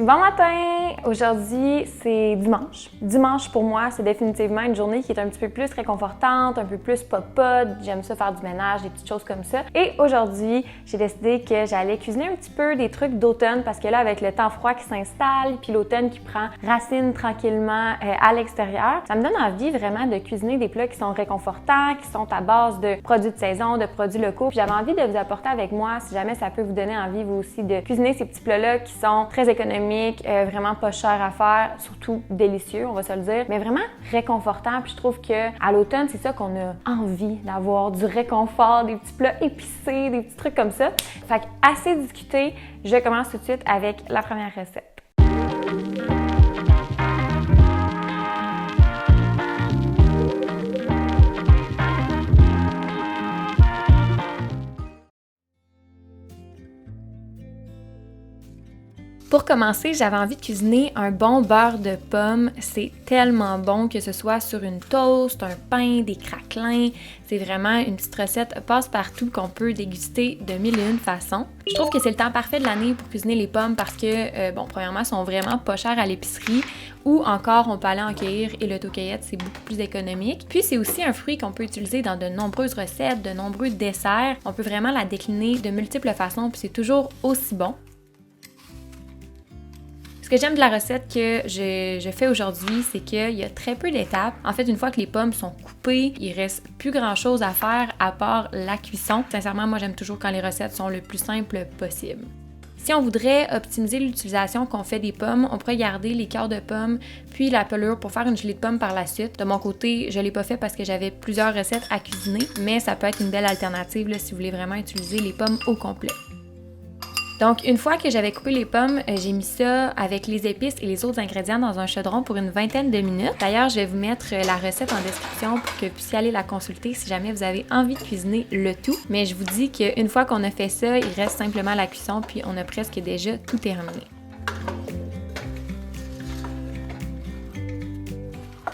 Bon matin! Aujourd'hui, c'est dimanche. Dimanche, pour moi, c'est définitivement une journée qui est un petit peu plus réconfortante, un peu plus popote. J'aime ça faire du ménage, des petites choses comme ça. Et aujourd'hui, j'ai décidé que j'allais cuisiner un petit peu des trucs d'automne parce que là, avec le temps froid qui s'installe, puis l'automne qui prend racine tranquillement à l'extérieur, ça me donne envie vraiment de cuisiner des plats qui sont réconfortants, qui sont à base de produits de saison, de produits locaux. Puis j'avais envie de vous apporter avec moi, si jamais ça peut vous donner envie, vous aussi, de cuisiner ces petits plats-là qui sont très économiques, vraiment pas cher à faire, surtout délicieux, on va se le dire, mais vraiment réconfortant. Puis je trouve que à l'automne, c'est ça qu'on a envie d'avoir, du réconfort, des petits plats épicés, des petits trucs comme ça. Fait que assez discuté, je commence tout de suite avec la première recette. Pour commencer, j'avais envie de cuisiner un bon beurre de pomme. C'est tellement bon, que ce soit sur une toast, un pain, des craquelins. C'est vraiment une petite recette passe-partout qu'on peut déguster de mille et une façons. Je trouve que c'est le temps parfait de l'année pour cuisiner les pommes parce que, premièrement, elles sont vraiment pas chères à l'épicerie ou encore on peut aller en cueillir et l'autocueillette, c'est beaucoup plus économique. Puis c'est aussi un fruit qu'on peut utiliser dans de nombreuses recettes, de nombreux desserts. On peut vraiment la décliner de multiples façons puis c'est toujours aussi bon. Ce que j'aime de la recette que je fais aujourd'hui, c'est qu'il y a très peu d'étapes. En fait, une fois que les pommes sont coupées, il reste plus grand chose à faire à part la cuisson. Sincèrement, moi j'aime toujours quand les recettes sont le plus simples possible. Si on voudrait optimiser l'utilisation qu'on fait des pommes, on pourrait garder les cœurs de pommes puis la pelure pour faire une gelée de pommes par la suite. De mon côté, je ne l'ai pas fait parce que j'avais plusieurs recettes à cuisiner, mais ça peut être une belle alternative là, si vous voulez vraiment utiliser les pommes au complet. Donc, une fois que j'avais coupé les pommes, j'ai mis ça avec les épices et les autres ingrédients dans un chaudron pour une vingtaine de minutes. D'ailleurs, je vais vous mettre la recette en description pour que vous puissiez aller la consulter si jamais vous avez envie de cuisiner le tout. Mais je vous dis qu'une fois qu'on a fait ça, il reste simplement la cuisson puis on a presque déjà tout terminé.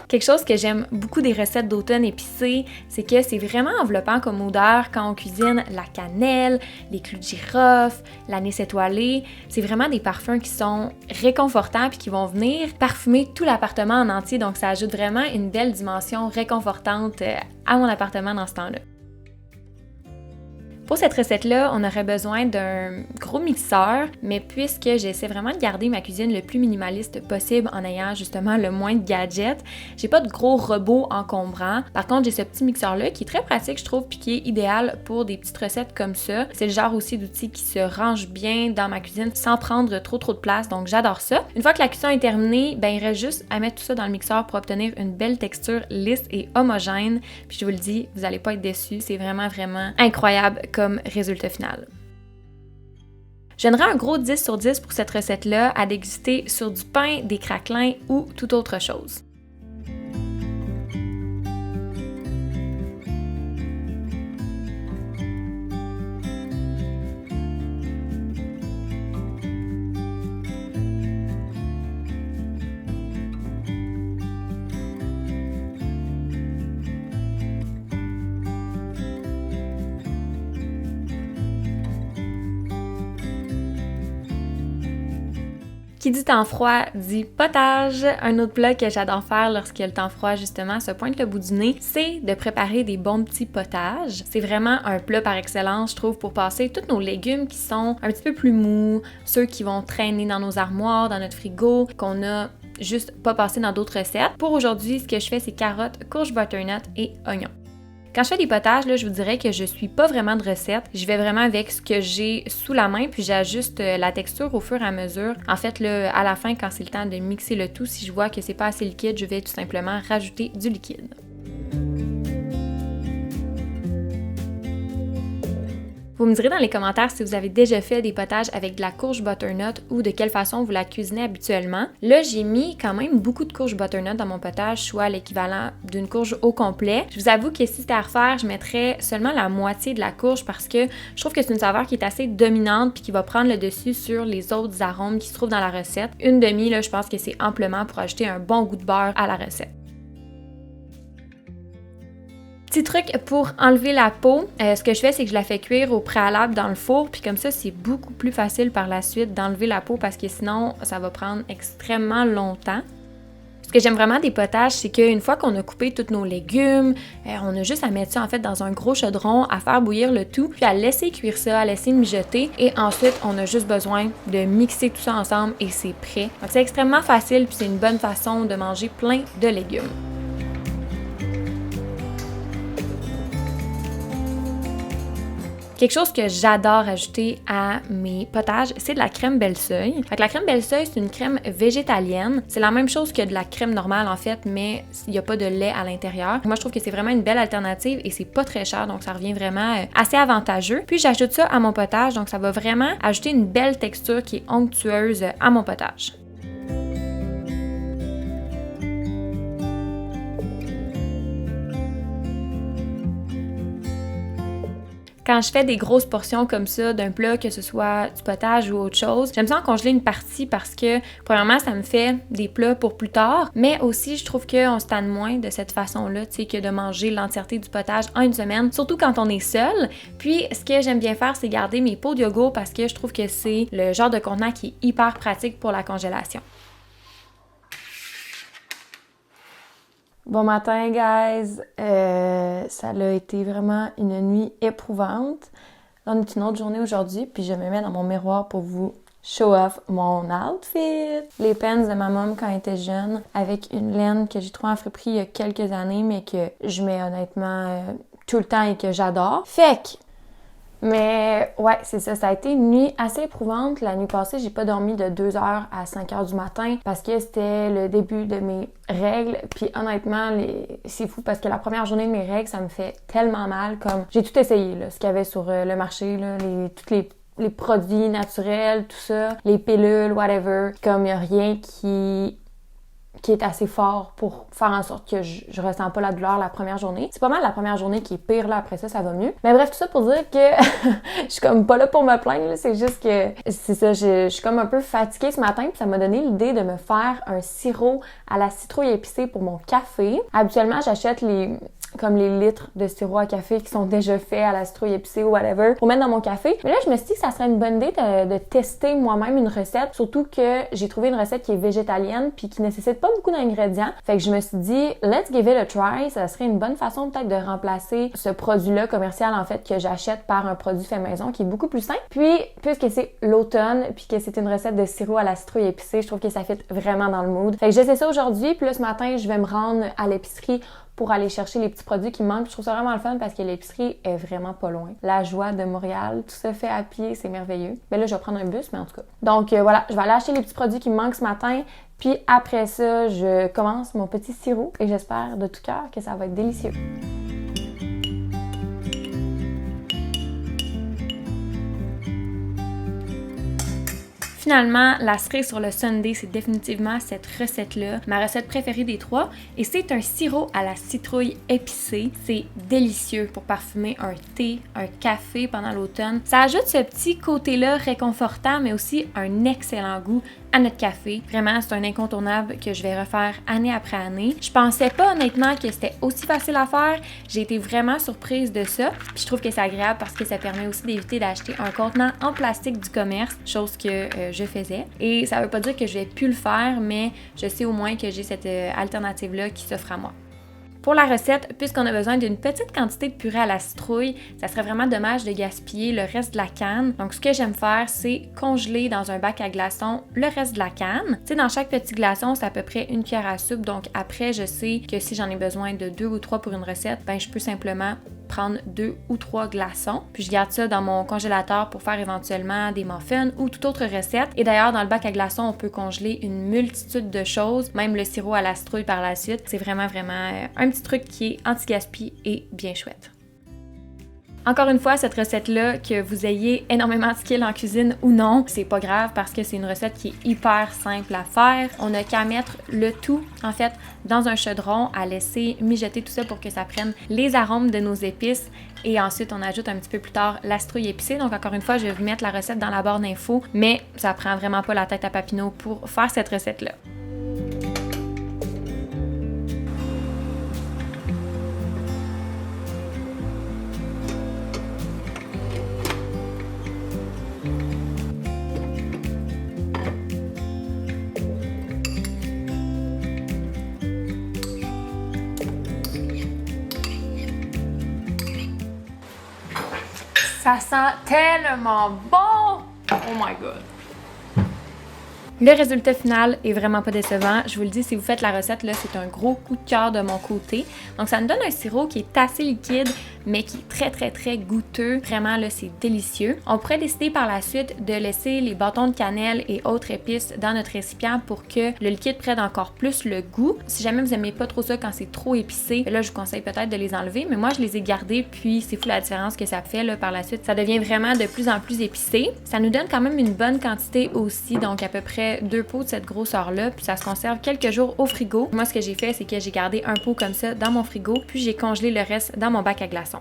Quelque chose que j'aime beaucoup des recettes d'automne épicées, c'est que c'est vraiment enveloppant comme odeur quand on cuisine la cannelle, les clous de girofle, l'anis étoilé. C'est vraiment des parfums qui sont réconfortants puis qui vont venir parfumer tout l'appartement en entier. Donc ça ajoute vraiment une belle dimension réconfortante à mon appartement dans ce temps-là. Pour cette recette-là, on aurait besoin d'un gros mixeur, mais puisque j'essaie vraiment de garder ma cuisine le plus minimaliste possible en ayant justement le moins de gadgets, j'ai pas de gros robots encombrants. Par contre, j'ai ce petit mixeur-là qui est très pratique, je trouve, puis qui est idéal pour des petites recettes comme ça. C'est le genre aussi d'outil qui se range bien dans ma cuisine sans prendre trop de place, donc j'adore ça. Une fois que la cuisson est terminée, il reste juste à mettre tout ça dans le mixeur pour obtenir une belle texture lisse et homogène. Puis je vous le dis, vous allez pas être déçus, c'est vraiment incroyable comme résultat final. Je donnerais un gros 10 sur 10 pour cette recette-là à déguster sur du pain, des craquelins ou toute autre chose. Qui dit temps froid dit potage. Un autre plat que j'adore faire lorsqu'il y a le temps froid justement se pointe le bout du nez, c'est de préparer des bons petits potages. C'est vraiment un plat par excellence, je trouve, pour passer tous nos légumes qui sont un petit peu plus mous, ceux qui vont traîner dans nos armoires, dans notre frigo, qu'on a juste pas passé dans d'autres recettes. Pour aujourd'hui, ce que je fais, c'est carottes, courges butternut et oignons. Quand je fais des potages, là, je vous dirais que je suis pas vraiment de recette. Je vais vraiment avec ce que j'ai sous la main, puis j'ajuste la texture au fur et à mesure. En fait, là, à la fin, quand c'est le temps de mixer le tout, si je vois que c'est pas assez liquide, je vais tout simplement rajouter du liquide. Vous me direz dans les commentaires si vous avez déjà fait des potages avec de la courge butternut ou de quelle façon vous la cuisinez habituellement. Là, j'ai mis quand même beaucoup de courge butternut dans mon potage, soit l'équivalent d'une courge au complet. Je vous avoue que si c'était à refaire, je mettrais seulement la moitié de la courge parce que je trouve que c'est une saveur qui est assez dominante puis qui va prendre le dessus sur les autres arômes qui se trouvent dans la recette. Une demi, là, je pense que c'est amplement pour ajouter un bon goût de beurre à la recette. Petit truc pour enlever la peau, ce que je fais, c'est que je la fais cuire au préalable dans le four, puis comme ça, c'est beaucoup plus facile par la suite d'enlever la peau parce que sinon, ça va prendre extrêmement longtemps. Ce que j'aime vraiment des potages, c'est qu'une fois qu'on a coupé tous nos légumes, on a juste à mettre ça en fait dans un gros chaudron, à faire bouillir le tout, puis à laisser cuire ça, à laisser mijoter, et ensuite on a juste besoin de mixer tout ça ensemble et c'est prêt. Donc c'est extrêmement facile, puis c'est une bonne façon de manger plein de légumes. Quelque chose que j'adore ajouter à mes potages, c'est de la crème Belle-Seuil. Fait que la crème Belle-Seuil, c'est une crème végétalienne. C'est la même chose que de la crème normale en fait, mais il n'y a pas de lait à l'intérieur. Moi, je trouve que c'est vraiment une belle alternative et c'est pas très cher, donc ça revient vraiment assez avantageux. Puis j'ajoute ça à mon potage, donc ça va vraiment ajouter une belle texture qui est onctueuse à mon potage. Quand je fais des grosses portions comme ça d'un plat, que ce soit du potage ou autre chose, j'aime ça en congeler une partie parce que, premièrement, ça me fait des plats pour plus tard, mais aussi, je trouve qu'on se tanne moins de cette façon-là, tu sais, que de manger l'entièreté du potage en une semaine, surtout quand on est seul. Puis, ce que j'aime bien faire, c'est garder mes pots de yogourt parce que je trouve que c'est le genre de contenant qui est hyper pratique pour la congélation. Bon matin, guys! Ça a été vraiment une nuit éprouvante. On est une autre journée aujourd'hui, puis je me mets dans mon miroir pour vous show off mon outfit. Les pants de ma mom quand elle était jeune, avec une laine que j'ai trouvée en friperie il y a quelques années, mais que je mets honnêtement tout le temps et que j'adore. Fait que mais ouais, c'est ça. Ça a été une nuit assez éprouvante. La nuit passée, j'ai pas dormi de 2h à 5h du matin parce que c'était le début de mes règles. Puis honnêtement, c'est fou parce que la première journée de mes règles, ça me fait tellement mal. Comme j'ai tout essayé, là, ce qu'il y avait sur le marché, là, tous les produits naturels, tout ça, les pilules, whatever. Comme il y a rien qui est assez fort pour faire en sorte que je ressens pas la douleur la première journée. C'est pas mal la première journée qui est pire, là, après ça va mieux. Mais bref, tout ça pour dire que je suis comme pas là pour me plaindre, là, c'est juste que, c'est ça, je suis comme un peu fatiguée ce matin, puis ça m'a donné l'idée de me faire un sirop à la citrouille épicée pour mon café. Habituellement, j'achète les litres de sirop à café qui sont déjà faits à la citrouille épicée ou whatever pour mettre dans mon café. Mais là, je me suis dit que ça serait une bonne idée de tester moi-même une recette, surtout que j'ai trouvé une recette qui est végétalienne puis qui nécessite pas beaucoup d'ingrédients. Fait que je me suis dit, let's give it a try. Ça serait une bonne façon peut-être de remplacer ce produit-là commercial en fait que j'achète par un produit fait maison qui est beaucoup plus simple. Puis, puisque c'est l'automne puis que c'est une recette de sirop à la citrouille épicée, je trouve que ça fit vraiment dans le mood. Fait que j'essaie ça aujourd'hui. Puis là, ce matin, je vais me rendre à l'épicerie pour aller chercher les petits produits qui me manquent. Je trouve ça vraiment le fun parce que l'épicerie est vraiment pas loin. La joie de Montréal, tout se fait à pied, c'est merveilleux. Ben là, je vais prendre un bus, mais en tout cas. Donc voilà, je vais aller acheter les petits produits qui me manquent ce matin. Puis après ça, je commence mon petit sirop et j'espère de tout cœur que ça va être délicieux. Finalement, la cerise sur le sundae, c'est définitivement cette recette-là, ma recette préférée des trois. Et c'est un sirop à la citrouille épicée. C'est délicieux pour parfumer un thé, un café pendant l'automne. Ça ajoute ce petit côté-là réconfortant, mais aussi un excellent goût à notre café. Vraiment, c'est un incontournable que je vais refaire année après année. Je pensais pas honnêtement que c'était aussi facile à faire. J'ai été vraiment surprise de ça. Puis je trouve que c'est agréable parce que ça permet aussi d'éviter d'acheter un contenant en plastique du commerce, chose que je faisais. Et ça veut pas dire que je vais plus le faire, mais je sais au moins que j'ai cette alternative-là qui s'offre à moi. Pour la recette, puisqu'on a besoin d'une petite quantité de purée à la citrouille, ça serait vraiment dommage de gaspiller le reste de la canne. Donc ce que j'aime faire, c'est congeler dans un bac à glaçons le reste de la canne. Tu sais, dans chaque petit glaçon, c'est à peu près une cuillère à soupe. Donc après, je sais que si j'en ai besoin de 2 ou 3 pour une recette, ben je peux simplement prendre 2 ou 3 glaçons. Puis je garde ça dans mon congélateur pour faire éventuellement des muffins ou toute autre recette. Et d'ailleurs, dans le bac à glaçons, on peut congeler une multitude de choses, même le sirop à la citrouille par la suite. C'est vraiment un petit truc qui est anti-gaspi et bien chouette. Encore une fois, cette recette-là, que vous ayez énormément de skill en cuisine ou non, c'est pas grave parce que c'est une recette qui est hyper simple à faire. On n'a qu'à mettre le tout, en fait, dans un chaudron, à laisser mijoter tout ça pour que ça prenne les arômes de nos épices. Et ensuite, on ajoute un petit peu plus tard la citrouille épicée. Donc encore une fois, je vais vous mettre la recette dans la barre d'infos, mais ça prend vraiment pas la tête à Papineau pour faire cette recette-là. Ça sent tellement bon! Oh my god! Le résultat final est vraiment pas décevant. Je vous le dis, si vous faites la recette, là, c'est un gros coup de cœur de mon côté. Donc, ça nous donne un sirop qui est assez liquide, mais qui est très goûteux. Vraiment, là, c'est délicieux. On pourrait décider par la suite de laisser les bâtons de cannelle et autres épices dans notre récipient pour que le liquide prenne encore plus le goût. Si jamais vous aimez pas trop ça quand c'est trop épicé, là, je vous conseille peut-être de les enlever, mais moi, je les ai gardés, puis c'est fou la différence que ça fait, là, par la suite. Ça devient vraiment de plus en plus épicé. Ça nous donne quand même une bonne quantité aussi, donc à peu près 2 pots de cette grosseur-là, puis ça se conserve quelques jours au frigo. Moi, ce que j'ai fait, c'est que j'ai gardé un pot comme ça dans mon frigo, puis j'ai congelé le reste dans mon bac à glaçons.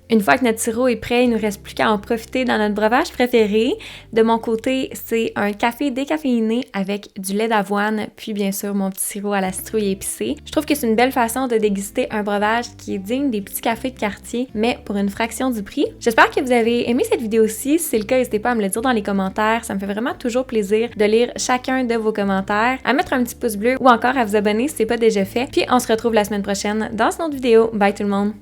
Une fois que notre sirop est prêt, il ne nous reste plus qu'à en profiter dans notre breuvage préféré. De mon côté, c'est un café décaféiné avec du lait d'avoine, puis bien sûr mon petit sirop à la citrouille épicée. Je trouve que c'est une belle façon de déguster un breuvage qui est digne des petits cafés de quartier, mais pour une fraction du prix. J'espère que vous avez aimé cette vidéo-ci. Si c'est le cas, n'hésitez pas à me le dire dans les commentaires. Ça me fait vraiment toujours plaisir de lire chacun de vos commentaires, à mettre un petit pouce bleu ou encore à vous abonner si ce n'est pas déjà fait. Puis on se retrouve la semaine prochaine dans une autre vidéo. Bye tout le monde!